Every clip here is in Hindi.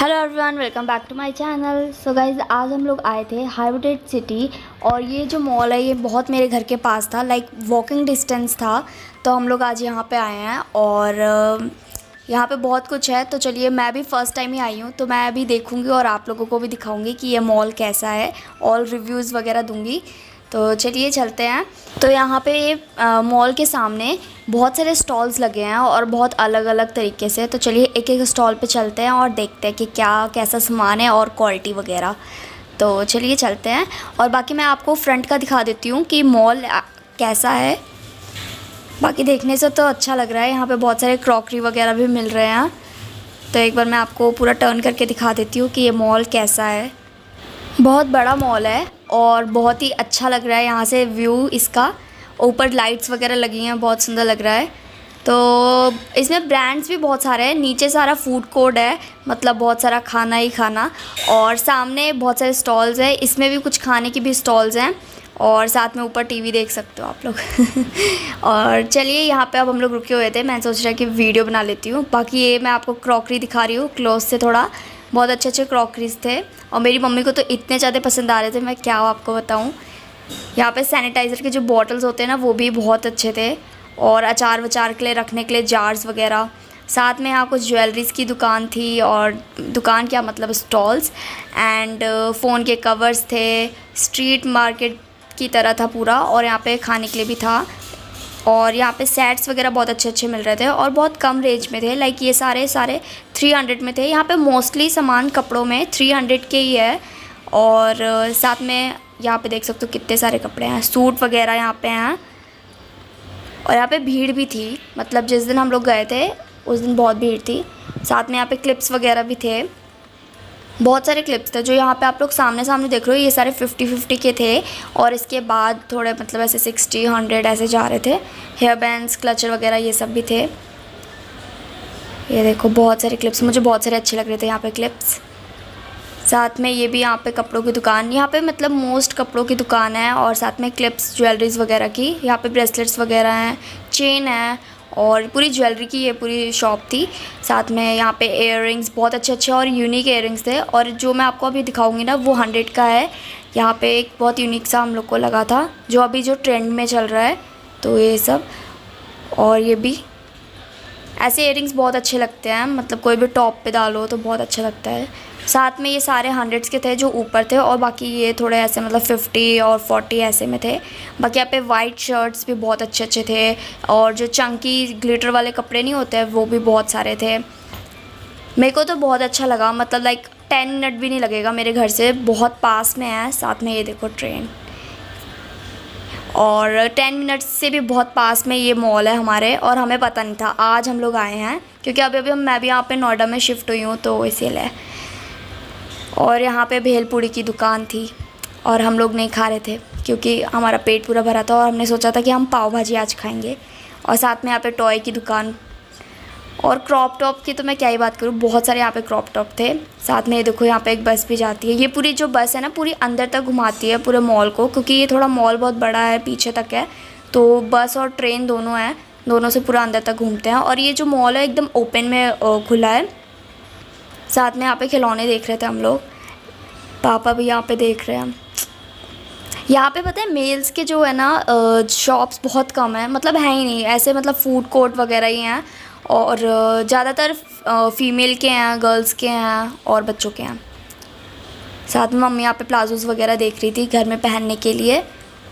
Hello everyone, welcome back to my channel. So guys, आज हम लोग आए थे हाइब्रिड सिटी। और ये जो मॉल है ये बहुत मेरे घर के पास था, लाइक वॉकिंग डिस्टेंस था। तो हम लोग आज यहाँ पे आए हैं और यहाँ पे बहुत कुछ है। तो चलिए, मैं भी फ़र्स्ट टाइम ही आई हूँ तो मैं अभी देखूँगी और आप लोगों को भी दिखाऊँगी कि ये मॉल कैसा है, ऑल रिव्यूज़ वगैरह दूँगी। तो चलिए चलते हैं। तो यहाँ पे मॉल के सामने बहुत सारे स्टॉल्स लगे हैं और बहुत अलग अलग तरीके से। तो चलिए एक एक स्टॉल पे चलते हैं और देखते हैं कि क्या कैसा सामान है और क्वालिटी वगैरह। तो चलिए चलते हैं और बाकी मैं आपको फ्रंट का दिखा देती हूँ कि मॉल कैसा है। बाकी देखने से तो अच्छा लग रहा है, यहाँ पे बहुत सारे क्रॉकरी वगैरह भी मिल रहे हैं। तो एक बार मैं आपको पूरा टर्न करके दिखा देती हूँ कि ये मॉल कैसा है। बहुत बड़ा मॉल है और बहुत ही अच्छा लग रहा है यहाँ से व्यू इसका। ऊपर लाइट्स वगैरह लगी हैं, बहुत सुंदर लग रहा है। तो इसमें ब्रांड्स भी बहुत सारे हैं। नीचे सारा फूड कोर्ट है, मतलब बहुत सारा खाना ही खाना। और सामने बहुत सारे स्टॉल्स हैं, इसमें भी कुछ खाने की भी स्टॉल्स हैं। और साथ में ऊपर टीवी देख सकते हो आप लोग। और चलिए, यहाँ पे अब हम लोग रुके हुए थे, मैं सोच रहा कि वीडियो बना लेती हूँ। बाकी ये मैं आपको क्रॉकरी दिखा रही हूँ क्लोज से थोड़ा। बहुत अच्छे अच्छे क्रॉकरीज थे और मेरी मम्मी को तो इतने ज़्यादा पसंद आ रहे थे, मैं क्या आपको बताऊँ। यहाँ पे सैनिटाइज़र के जो बॉटल्स होते हैं ना, वो भी बहुत अच्छे थे। और अचार वचार के लिए रखने के लिए जार्स वगैरह। साथ में यहाँ कुछ ज्वेलरीज़ की दुकान थी, और दुकान क्या मतलब स्टॉल्स। एंड फ़ोन के कवर्स थे। स्ट्रीट मार्केट की तरह था पूरा। और यहाँ पे खाने के लिए भी था। और यहाँ पे सेट्स वगैरह बहुत अच्छे अच्छे मिल रहे थे और बहुत कम रेंज में थे। लाइक ये सारे 300 में थे। यहाँ पे मोस्टली सामान कपड़ों में 300 के ही है। और साथ में यहाँ पे देख सकते हो कितने सारे कपड़े हैं, सूट वगैरह यहाँ पे हैं। और यहाँ पे भीड़ भी थी, मतलब जिस दिन हम लोग गए थे उस दिन बहुत भीड़ थी। साथ में यहाँ पे क्लिप्स वगैरह भी थे, बहुत सारे क्लिप्स थे। जो यहाँ पे आप लोग सामने सामने देख रहे हो ये सारे 50-50 के थे। और इसके बाद थोड़े मतलब ऐसे 60-100 ऐसे जा रहे थे। हेयर बैंड्स, क्लचर वगैरह ये सब भी थे। ये देखो बहुत सारे क्लिप्स, मुझे बहुत सारे अच्छे लग रहे थे यहाँ पे क्लिप्स। साथ में ये भी यहाँ पे कपड़ों की दुकान, यहाँ पे मतलब मोस्ट कपड़ों की दुकान है। और साथ में क्लिप्स, ज्वेलरीज़ वगैरह की, यहाँ पे ब्रेसलेट्स वगैरह हैं, चेन है और पूरी ज्वेलरी की ये पूरी शॉप थी। साथ में यहाँ पे इयररिंग्स बहुत अच्छे अच्छे और यूनिक इयररिंग्स थे। और जो मैं आपको अभी दिखाऊंगी ना वो 100 का है। यहाँ पे एक बहुत यूनिक सा हम लोग को लगा था, जो अभी जो ट्रेंड में चल रहा है। तो ये सब, और ये भी ऐसे इयररिंग्स बहुत अच्छे लगते हैं, मतलब कोई भी टॉप पे डालो तो बहुत अच्छा लगता है। साथ में ये सारे 100 के थे जो ऊपर थे, और बाकी ये थोड़े ऐसे मतलब 50 और 40 ऐसे में थे। बाकी यहाँ पे वाइट शर्ट्स भी बहुत अच्छे अच्छे थे। और जो चंकी ग्लिटर वाले कपड़े नहीं होते हैं वो भी बहुत सारे थे। मेरे को तो बहुत अच्छा लगा, मतलब लाइक 10 मिनट भी नहीं लगेगा मेरे घर से, बहुत पास में है। साथ में ये देखो ट्रेन, और 10 मिनट्स से भी बहुत पास में ये मॉल है हमारे। और हमें पता नहीं था, आज हम लोग आए हैं क्योंकि अभी अभी मैं भी यहाँ पे नोएडा में शिफ्ट हुई हूँ, तो इसीलिए। और यहाँ पे भेलपूड़ी की दुकान थी और हम लोग नहीं खा रहे थे क्योंकि हमारा पेट पूरा भरा था और हमने सोचा था कि हम पाव भाजी आज खाएंगे। और साथ में यहाँ पे टॉय की दुकान और क्रॉप टॉप की तो मैं क्या ही बात करूँ, बहुत सारे यहाँ पे क्रॉप टॉप थे। साथ में ये देखो यहाँ पे एक बस भी जाती है। ये पूरी जो बस है ना पूरी अंदर तक घुमाती है पूरे मॉल को, क्योंकि ये थोड़ा मॉल बहुत बड़ा है, पीछे तक है। तो बस और ट्रेन दोनों है, दोनों से पूरा अंदर तक घूमते हैं। और ये जो मॉल है एकदम ओपन में खुला है। साथ में यहाँ पे खिलौने देख रहे थे हम लोग, पापा भी यहाँ पे देख रहे हैं। यहाँ पे पता है मेल्स के जो है ना शॉप्स बहुत कम है, मतलब है ही नहीं ऐसे, मतलब फूड कोर्ट वगैरह ही हैं। और ज़्यादातर फीमेल के हैं, गर्ल्स के हैं और बच्चों के हैं। साथ में मम्मी यहाँ पे प्लाजोज़ वगैरह देख रही थी घर में पहनने के लिए।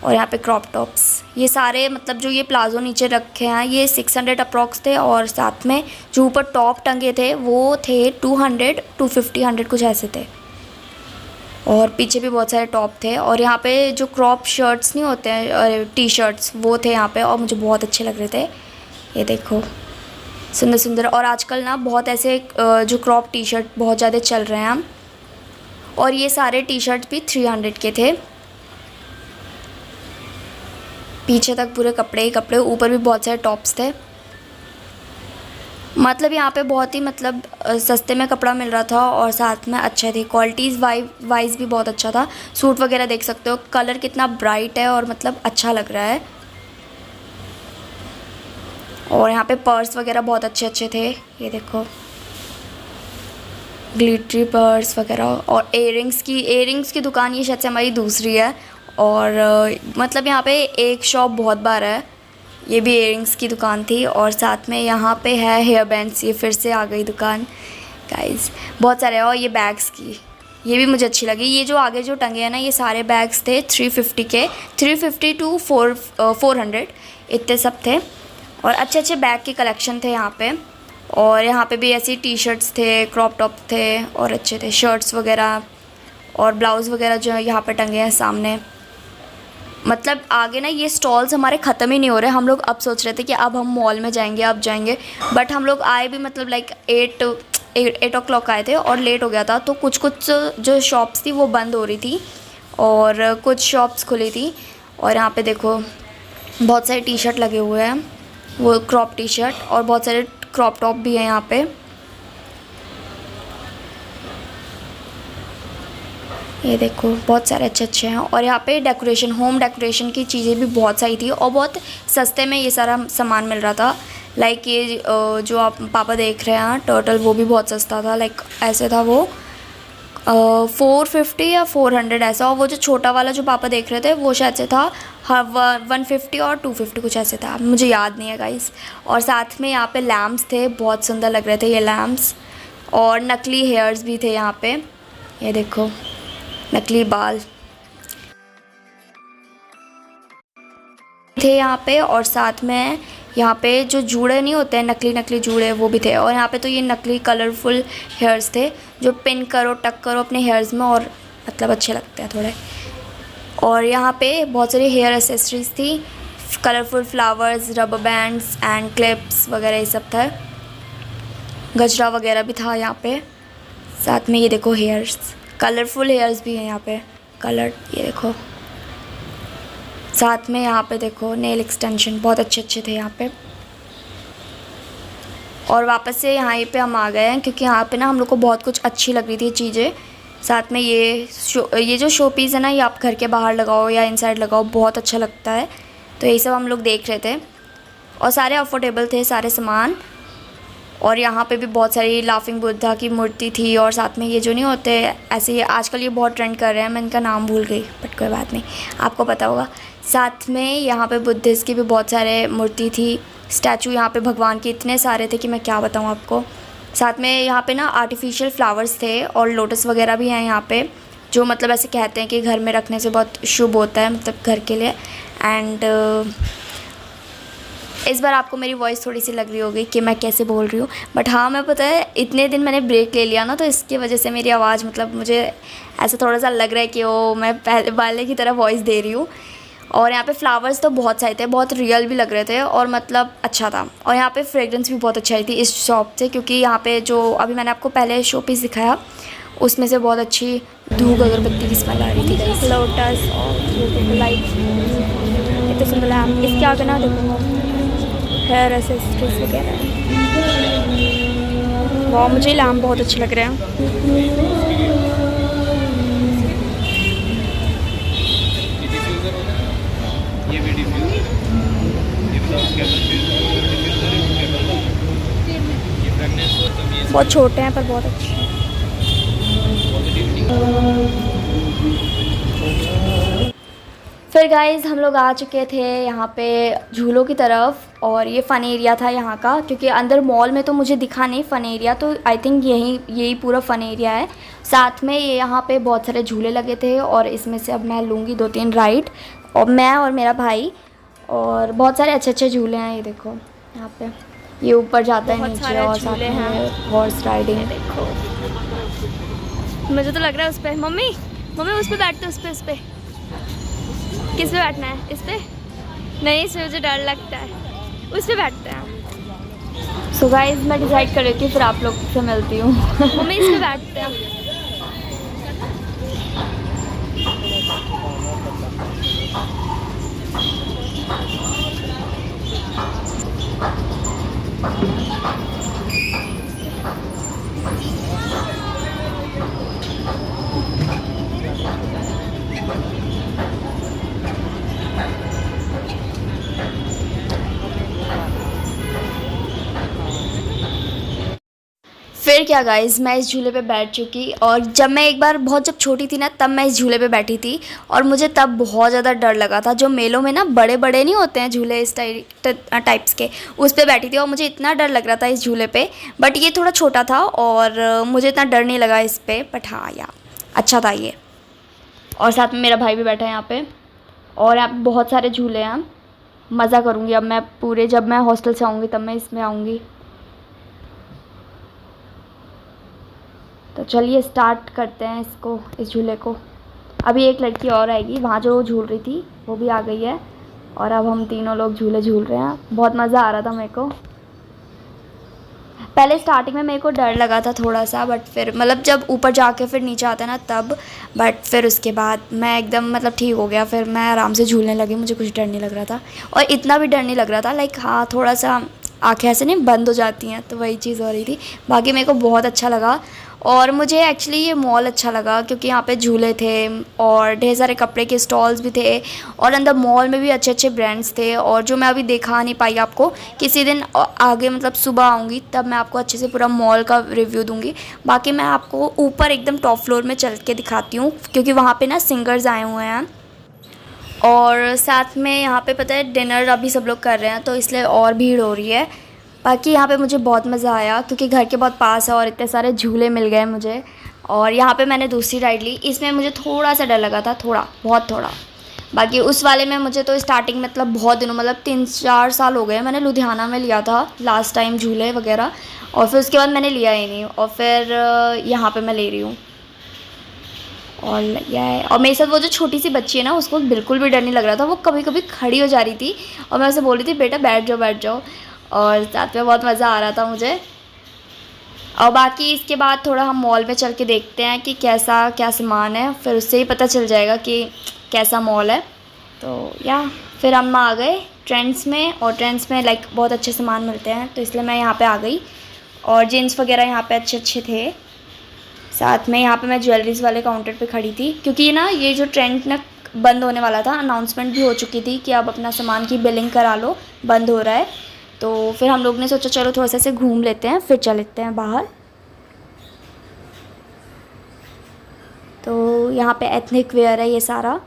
और यहाँ पे क्रॉप टॉप्स, ये सारे मतलब जो ये प्लाजो नीचे रखे हैं ये 600 अप्रॉक्स थे। और साथ में जो ऊपर टॉप टंगे थे वो थे 200, 250, 100 कुछ ऐसे थे। और पीछे भी बहुत सारे टॉप थे। और यहाँ पे जो क्रॉप शर्ट्स नहीं होते हैं, टी शर्ट्स, वो थे यहाँ पे और मुझे बहुत अच्छे लग रहे थे। ये देखो सुंदर सुंदर। और आजकल ना बहुत ऐसे जो क्रॉप टी शर्ट बहुत ज़्यादा चल रहे हैं। और ये सारे टी शर्ट भी 300 के थे, पीछे तक पूरे कपड़े ही कपड़े, ऊपर भी बहुत सारे टॉप्स थे। मतलब यहाँ पे बहुत ही मतलब सस्ते में कपड़ा मिल रहा था और साथ में अच्छे थे, क्वालिटीज़ वाइज भी बहुत अच्छा था। सूट वगैरह देख सकते हो, कलर कितना ब्राइट है और मतलब अच्छा लग रहा है। और यहाँ पे पर्स वगैरह बहुत अच्छे अच्छे थे, ये देखो। ग्लिटरी पर्स वगैरह। और इयरिंग्स की दुकान ये शायद से हमारी दूसरी है। और मतलब यहाँ पे एक शॉप बहुत बार है, ये भी इयरिंग्स की दुकान थी। और साथ में यहाँ पे है हेयर बैंड्स, ये फिर से आ गई दुकान गाइस, बहुत सारे। और ये बैग्स की, ये भी मुझे अच्छी लगी। ये जो आगे जो टंगे हैं ना, ये सारे बैग्स थे 350 के, 350 टू 400 इतने सब थे। और अच्छे अच्छे बैग के कलेक्शन थे यहाँ पे। और यहाँ पे भी ऐसी टी शर्ट्स थे, क्रॉप टॉप थे और अच्छे थे, शर्ट्स वगैरह और ब्लाउज़ वगैरह जो है यहाँ पे टंगे हैं सामने। मतलब आगे ना ये स्टॉल्स हमारे ख़त्म ही नहीं हो रहे। हम लोग अब सोच रहे थे कि अब हम मॉल में जाएंगे, अब जाएंगे, बट हम लोग आए भी मतलब लाइक 8 o'clock आए थे और लेट हो गया था। तो कुछ जो शॉप्स थी वो बंद हो रही थी और कुछ शॉप्स खुली थी। और यहाँ पे देखो बहुत सारे टी शर्ट लगे हुए हैं, वो क्रॉप टी शर्ट, और बहुत सारे क्रॉप टॉप भी हैं यहाँ पे। ये देखो बहुत सारे अच्छे अच्छे हैं। और यहाँ पे डेकोरेशन, होम डेकोरेशन की चीज़ें भी बहुत सारी थी और बहुत सस्ते में ये सारा सामान मिल रहा था। लाइक ये जो आप पापा देख रहे हैं टर्टल, वो भी बहुत सस्ता था। लाइक ऐसे था वो 450 या 400 ऐसा। और वो जो छोटा वाला जो पापा देख रहे थे वो शायद से था 150 और 250 कुछ ऐसे था, मुझे याद नहीं है गाइस। और साथ में यहाँ पे लैम्प्स थे, बहुत सुंदर लग रहे थे ये लैम्प्स। और नकली हेयर्स भी थे यहाँ पे, ये देखो नकली बाल थे यहाँ पे। और साथ में यहाँ पे जो जूड़े नहीं होते हैं, नकली जूड़े, वो भी थे। और यहाँ पे तो ये नकली कलरफुल हेयर्स थे जो पिन करो टक करो अपने हेयर्स में और मतलब अच्छे लगते हैं थोड़े। और यहाँ पे बहुत सारी हेयर एसेसरीज थी, colourful flowers, rubber bands and clips वगैरह ये सब था। गजरा वगैरह भी था यहाँ पे। साथ में ये देखो हेयर्स, कलरफुल हेयर्स भी हैं यहाँ पे, कलर, ये देखो। साथ में यहाँ पे देखो नेल एक्सटेंशन, बहुत अच्छे थे यहाँ पे। और वापस से यहाँ पे हम आ गए हैं क्योंकि यहाँ पे ना हम लोग को बहुत कुछ अच्छी लग रही थी चीज़ें। साथ में ये जो शो पीस है ना, ये आप घर के बाहर लगाओ या इनसाइड लगाओ, बहुत अच्छा लगता है। तो ये सब हम लोग देख रहे थे और सारे अफोर्डेबल थे सारे सामान। और यहाँ पे भी बहुत सारी लाफिंग बुद्धा की मूर्ति थी। और साथ में ये जो नहीं होते ऐसे, ये आजकल ये बहुत ट्रेंड कर रहे हैं, मैं इनका नाम भूल गई बट कोई बात नहीं, आपको पता होगा। साथ में यहाँ पे बुद्धिस्ट की भी बहुत सारे मूर्ति थी, स्टैचू यहाँ पे भगवान के इतने सारे थे कि मैं क्या बताऊँ आपको। साथ में यहाँ पे ना आर्टिफिशियल फ्लावर्स थे और लोटस वगैरह भी हैं यहाँ पे, जो मतलब ऐसे कहते हैं कि घर में रखने से बहुत शुभ होता है, मतलब घर के लिए। एंड इस बार आपको मेरी वॉइस थोड़ी सी लग रही होगी कि मैं कैसे बोल रही हूँ, बट हाँ मैं पता है इतने दिन मैंने ब्रेक ले लिया ना, तो इसकी वजह से मेरी आवाज़ मतलब मुझे ऐसा थोड़ा सा लग रहा है कि वो मैं पहले वाले की तरह वॉइस दे रही हूँ। और यहाँ पे फ्लावर्स तो बहुत सारे थे, बहुत रियल भी लग रहे थे और मतलब अच्छा था। और यहाँ पे फ्रेग्रेंस भी बहुत अच्छी आई थी इस शॉप से, क्योंकि यहाँ पे जो अभी मैंने आपको पहले शो पीस दिखाया उसमें से बहुत अच्छी धूप अगरबत्ती की स्मेल आ रही थी। लोटस और लाइट इतने सुंदर लैम्प, इसके आगे ना देखो हेयर एसेसरीज वगैरह। वाह, मुझे लैम्प बहुत अच्छे लग रहे हैं। बहुत छोटे हैं पर बहुत अच्छे हैं। फिर गाइस हम लोग आ चुके थे यहाँ पे झूलों की तरफ, और ये फ़न एरिया था यहाँ का, क्योंकि अंदर मॉल में तो मुझे दिखा नहीं फ़न एरिया, तो आई थिंक यही पूरा फ़न एरिया है। साथ में ये यहाँ पे बहुत सारे झूले लगे थे और इसमें से अब मैं लूँगी 2-3 राइड, और मैं और मेरा भाई। और बहुत सारे अच्छे झूले हैं, ये देखो यहाँ पे ये ऊपर जाता है नीचे, और साथ में हॉर्स राइडिंग। देखो मुझे तो लग रहा है उस पर, मम्मी उस पर बैठते, उस पर किस पे बैठना है? इस पे नहीं, इसमें मुझे डर लगता है, उस पे बैठते हैं। सो गाइस मैं डिसाइड कर रही थी, फिर आप लोग से मिलती हूँ। मम्मी इस पे बैठते हैं। फिर क्या गाइस, मैं इस झूले पे बैठ चुकी और जब मैं एक बार बहुत जब छोटी थी ना तब मैं इस झूले पे बैठी थी और मुझे तब बहुत ज़्यादा डर लगा था। जो मेलों में ना बड़े बड़े नहीं होते हैं झूले इस टाइप्स के, उस पे बैठी थी और मुझे इतना डर लग रहा था इस झूले पे। बट ये थोड़ा छोटा था और मुझे इतना डर नहीं लगा इस पर। बट हाँ यार अच्छा था ये। और साथ में मेरा भाई भी बैठा है यहाँ पे और यहाँ पे बहुत सारे झूले हैं। मज़ा करूँगी अब मैं पूरे, जब मैं हॉस्टल से आऊँगी तब मैं इसमें आऊँगी। तो चलिए स्टार्ट करते हैं इसको, इस झूले को। अभी एक लड़की और आएगी, वहाँ जो झूल रही थी वो भी आ गई है और अब हम तीनों लोग झूले झूल रहे हैं। बहुत मज़ा आ रहा था मेरे को। पहले स्टार्टिंग में मेरे को डर लगा था थोड़ा सा, बट फिर मतलब जब ऊपर जाके फिर नीचे आता है ना तब। बट फिर उसके बाद मैं एकदम मतलब ठीक हो गया, फिर मैं आराम से झूलने लगी। मुझे कुछ डर नहीं लग रहा था और इतना भी डर नहीं लग रहा था। लाइक हाँ थोड़ा सा आँखें ऐसे नहीं बंद हो जाती हैं तो वही चीज़ हो रही थी। बाकी मेरे को बहुत अच्छा लगा और मुझे एक्चुअली ये मॉल अच्छा लगा क्योंकि यहाँ पे झूले थे और ढेर सारे कपड़े के स्टॉल्स भी थे और अंदर मॉल में भी अच्छे अच्छे ब्रांड्स थे। और जो मैं अभी दिखा नहीं पाई आपको, किसी दिन आगे मतलब सुबह आऊँगी तब मैं आपको अच्छे से पूरा मॉल का रिव्यू दूँगी। बाकी मैं आपको ऊपर एकदम टॉप फ्लोर में चल के दिखाती हूँ क्योंकि वहाँ पर ना सिंगर्स आए हुए हैं और साथ में यहाँ पे पता है डिनर अभी सब लोग कर रहे हैं तो इसलिए और भीड़ हो रही है। बाकी यहाँ पे मुझे बहुत मज़ा आया क्योंकि घर के बहुत पास है और इतने सारे झूले मिल गए मुझे। और यहाँ पे मैंने दूसरी राइड ली, इसमें मुझे थोड़ा सा डर लगा था, थोड़ा बहुत थोड़ा। बाकी उस वाले में मुझे तो स्टार्टिंग मतलब बहुत दिनों मतलब 3-4 साल हो गए, मैंने लुधियाना में लिया था लास्ट टाइम झूले वगैरह और फिर उसके बाद मैंने लिया ही नहीं और फिर यहाँ पर मैं ले रही हूँ। और यह है, और मेरे साथ वो जो छोटी सी बच्ची है ना उसको बिल्कुल भी डर नहीं लग रहा था। वो कभी कभी खड़ी हो जा रही थी और मैं उसे बोल रही थी बेटा बैठ जाओ बैठ जाओ। और साथ में बहुत मज़ा आ रहा था मुझे। और बाकी इसके बाद थोड़ा हम मॉल में चल के देखते हैं कि कैसा क्या सामान है, फिर उससे ही पता चल जाएगा कि कैसा मॉल है। तो या फिर हम आ गए ट्रेंड्स में और ट्रेंड्स में लाइक बहुत अच्छे सामान मिलते हैं तो इसलिए मैं यहाँ पे आ गई। और जीन्स वगैरह यहाँ पे अच्छे अच्छे थे। साथ में यहाँ पे मैं ज्वेलरीज़ वाले काउंटर पे खड़ी थी क्योंकि ना ये जो ट्रेंड ना बंद होने वाला था, अनाउंसमेंट भी हो चुकी थी कि अब अपना सामान की बिलिंग करा लो, बंद हो रहा है। तो फिर हम लोग ने सोचा चलो थोड़ा सा ऐसे घूम लेते हैं फिर चलते हैं बाहर। तो यहाँ पे एथनिक वेयर है ये सारा,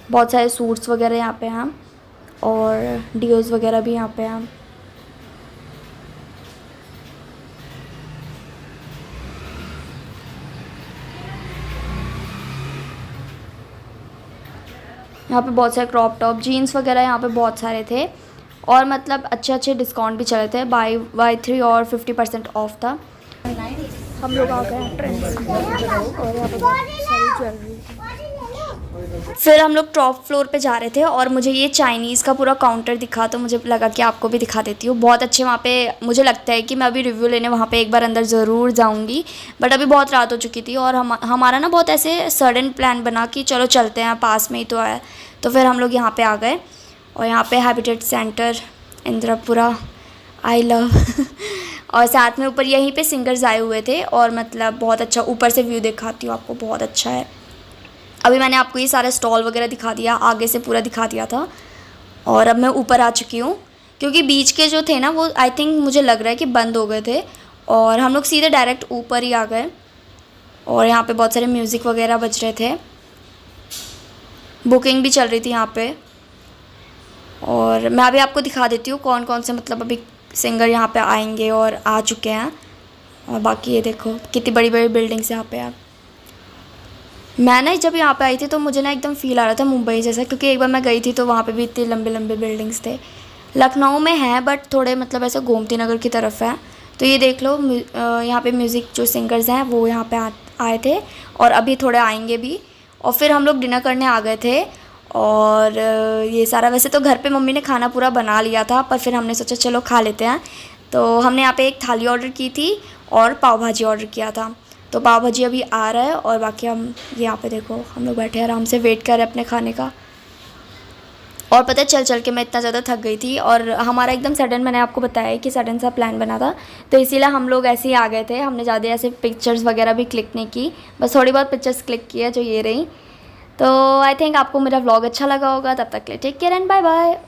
बहुत सारे सूट्स वगैरह यहाँ पे हैं और डियोज़ वगैरह भी यहाँ पे हैं। यहाँ पे बहुत सारे क्रॉप टॉप जीन्स वगैरह यहाँ पे बहुत सारे थे और मतलब अच्छे अच्छे डिस्काउंट भी चले थे, बाई 3 और 50% ऑफ था। हम लोग आ गए हैं ट्रेंड्स में और यहाँ पे बहुत सारी ज्वेलरी। फिर हम लोग टॉप फ्लोर पे जा रहे थे और मुझे ये चाइनीज़ का पूरा काउंटर दिखा तो मुझे लगा कि आपको भी दिखा देती हूँ। बहुत अच्छे वहाँ पे, मुझे लगता है कि मैं अभी रिव्यू लेने वहाँ पे एक बार अंदर ज़रूर जाऊँगी। बट अभी बहुत रात हो चुकी थी और हमारा ना बहुत ऐसे सडन प्लान बना कि चलो चलते हैं, पास में ही तो है। तो फिर हम लोग यहाँ पर आ गए और यहाँ पर habitat centre Indrapura I love और साथ में ऊपर यहीं पे सिंगर्स आए हुए थे और मतलब बहुत अच्छा ऊपर से व्यू दिखाती हूँ आपको, बहुत अच्छा है। अभी मैंने आपको ये सारे स्टॉल वगैरह दिखा दिया, आगे से पूरा दिखा दिया था और अब मैं ऊपर आ चुकी हूँ क्योंकि बीच के जो थे ना वो आई थिंक मुझे लग रहा है कि बंद हो गए थे और हम लोग सीधे डायरेक्ट ऊपर ही आ गए। और यहाँ पे बहुत सारे म्यूज़िक वगैरह बज रहे थे, बुकिंग भी चल रही थी यहाँ पे। और मैं अभी आपको दिखा देती हूँ कौन कौन से मतलब अभी सिंगर यहाँ पे आएंगे और आ चुके हैं। और बाकी ये देखो कितनी बड़ी बड़ी बिल्डिंग्स यहाँ पे हैं। मैं ना जब यहाँ पे आई थी तो मुझे ना एकदम फ़ील आ रहा था मुंबई जैसा, क्योंकि एक बार मैं गई थी तो वहाँ पे भी इतने लंबे लंबे बिल्डिंग्स थे। लखनऊ में है बट थोड़े मतलब ऐसे गोमती नगर की तरफ है। तो ये देख लो यहाँ पे म्यूज़िक जो सिंगर्स हैं वो यहाँ पे आए थे और अभी थोड़े आएंगे भी। और फिर हम लोग डिनर करने आ गए थे और ये सारा, वैसे तो घर पे मम्मी ने खाना पूरा बना लिया था पर फिर हमने सोचा चलो खा लेते हैं। तो हमने यहाँ पे एक थाली ऑर्डर की थी और पाव भाजी ऑर्डर किया था। तो पाव भाजी अभी आ रहा है और बाकी हम यहाँ पे देखो हम लोग बैठे आराम से वेट कर रहे हैं अपने खाने का। और पता है चल चल के मैं इतना ज़्यादा थक गई थी और हमारा एकदम सडन, मैंने आपको बताया कि सडन सा प्लान बना था तो इसीलिए हम लोग ऐसे ही आ गए थे। हमने ज़्यादा ऐसे पिक्चर्स वगैरह भी क्लिक नहीं की, बस थोड़ी बहुत पिक्चर्स क्लिक की है जो ये रही। तो आई थिंक आपको मेरा व्लॉग अच्छा लगा होगा। तब तक के लिए take care and bye bye.